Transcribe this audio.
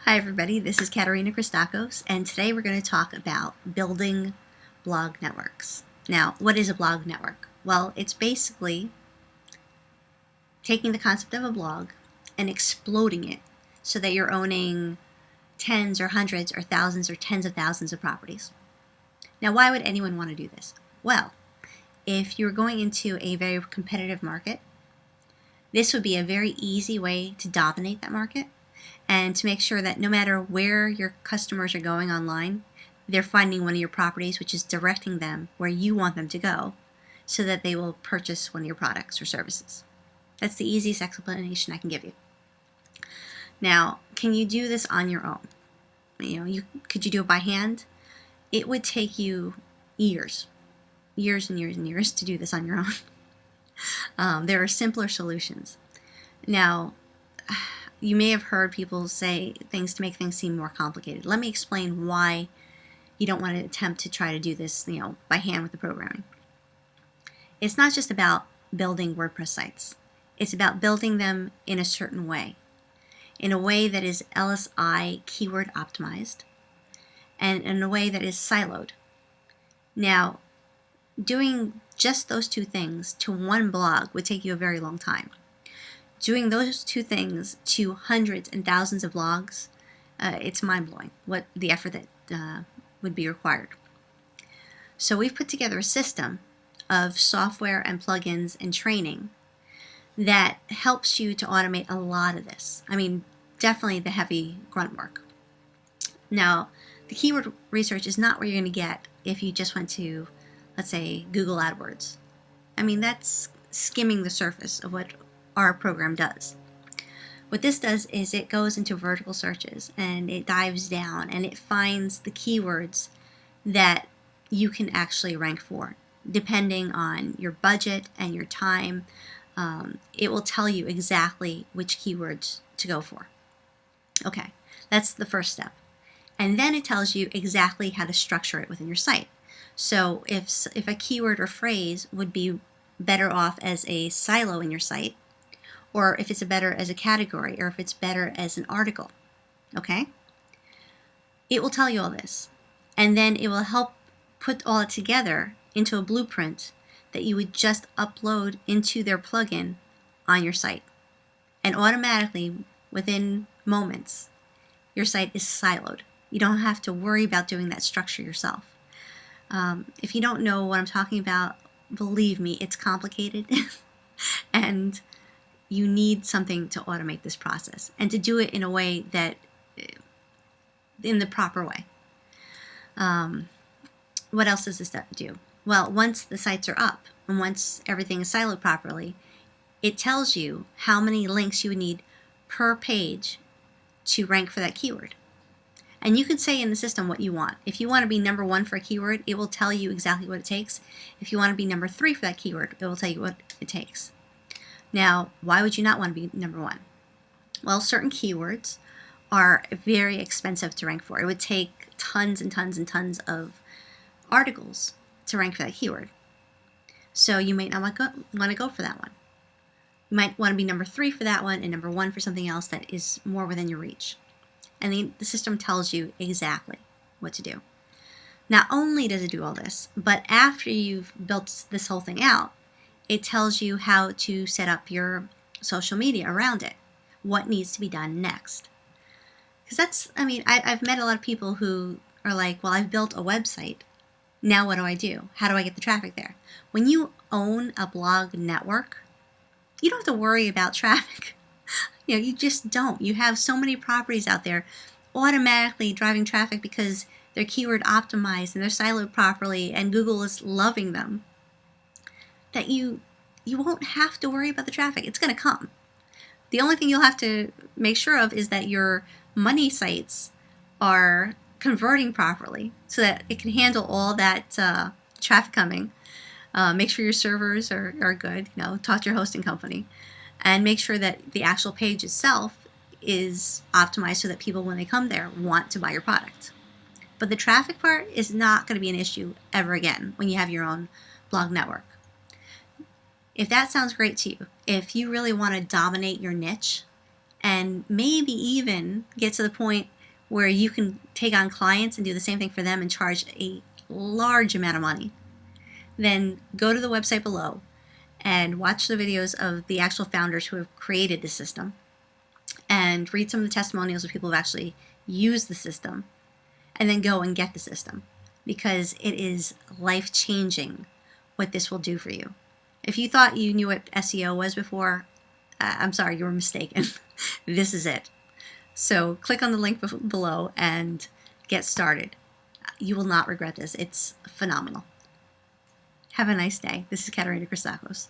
Hi everybody, this is Katerina Christakos, and today we're going to talk about building blog networks. Now, what is a blog network? Well, it's basically taking the concept of a blog and exploding it so that you're owning tens or hundreds or thousands or tens of thousands of properties. Now, why would anyone want to do this? Well, if you're going into a very competitive market, this would be a very easy way to dominate that market and to make sure that no matter where your customers are going online, they're finding one of your properties, which is directing them where you want them to go so that they will purchase one of your products or services. That's the easiest explanation I can give you. Now, can you do this on your own? Could you do it by hand? It would take you years and years to do this on your own. There are simpler solutions. Now, you may have heard people say things to make things seem more complicated. Let me explain why you don't want to attempt to try to do this, by hand with the programming. It's not just about building WordPress sites. It's about building them in a certain way, in a way that is LSI keyword optimized, and in a way that is siloed. Now, doing just those two things to one blog would take you a very long time. Doing those two things to hundreds and thousands of blogs, it's mind-blowing what the effort that would be required. So we've put together a system of software and plugins and training that helps you to automate a lot of this. I mean, definitely the heavy grunt work. Now, the keyword research is not where you're going to get if you just went to, let's say, Google AdWords. I mean, that's skimming the surface of what our program does. What this does is it goes into vertical searches and it dives down and it finds the keywords that you can actually rank for. Depending on your budget and your time, it will tell you exactly which keywords to go for. Okay, that's the first step. And then it tells you exactly how to structure it within your site. So if a keyword or phrase would be better off as a silo in your site, or if it's better as a category, or if it's better as an article, okay? It will tell you all this, and then it will help put all it together into a blueprint that you would just upload into their plugin on your site. And automatically, within moments, your site is siloed. You don't have to worry about doing that structure yourself. If you don't know what I'm talking about, believe me, it's complicated, and you need something to automate this process and to do it in a way that, in the proper way. What else does this step do? Well, once the sites are up and once everything is siloed properly, it tells you how many links you would need per page to rank for that keyword. And you can say in the system what you want. If you want to be number 1 for a keyword, it will tell you exactly what it takes. If you want to be number 3 for that keyword, it will tell you what it takes. Now, why would you not want to be number 1? Well, certain keywords are very expensive to rank for. It would take tons and tons and tons of articles to rank for that keyword. So you might not want to go for that one. You might want to be number 3 for that one and number 1 for something else that is more within your reach. And the system tells you exactly what to do. Not only does it do all this, but after you've built this whole thing out, it tells you how to set up your social media around it, what needs to be done next. Because I've met a lot of people who are like, well, I've built a website. Now what do I do? How do I get the traffic there? When you own a blog network, you don't have to worry about traffic. You just don't. You have so many properties out there automatically driving traffic because they're keyword optimized and they're siloed properly and Google is loving them, that you won't have to worry about the traffic. It's going to come. The only thing you'll have to make sure of is that your money sites are converting properly so that it can handle all that traffic coming. Make sure your servers are good. Talk to your hosting company. And make sure that the actual page itself is optimized so that people, when they come there, want to buy your product. But the traffic part is not going to be an issue ever again when you have your own blog network. If that sounds great to you, if you really want to dominate your niche and maybe even get to the point where you can take on clients and do the same thing for them and charge a large amount of money, then go to the website below and watch the videos of the actual founders who have created the system and read some of the testimonials of people who have actually used the system, and then go and get the system, because it is life-changing what this will do for you. If you thought you knew what SEO was before, I'm sorry, you were mistaken. This is it. So click on the link below and get started. You will not regret this. It's phenomenal. Have a nice day. This is Katerina Christakos.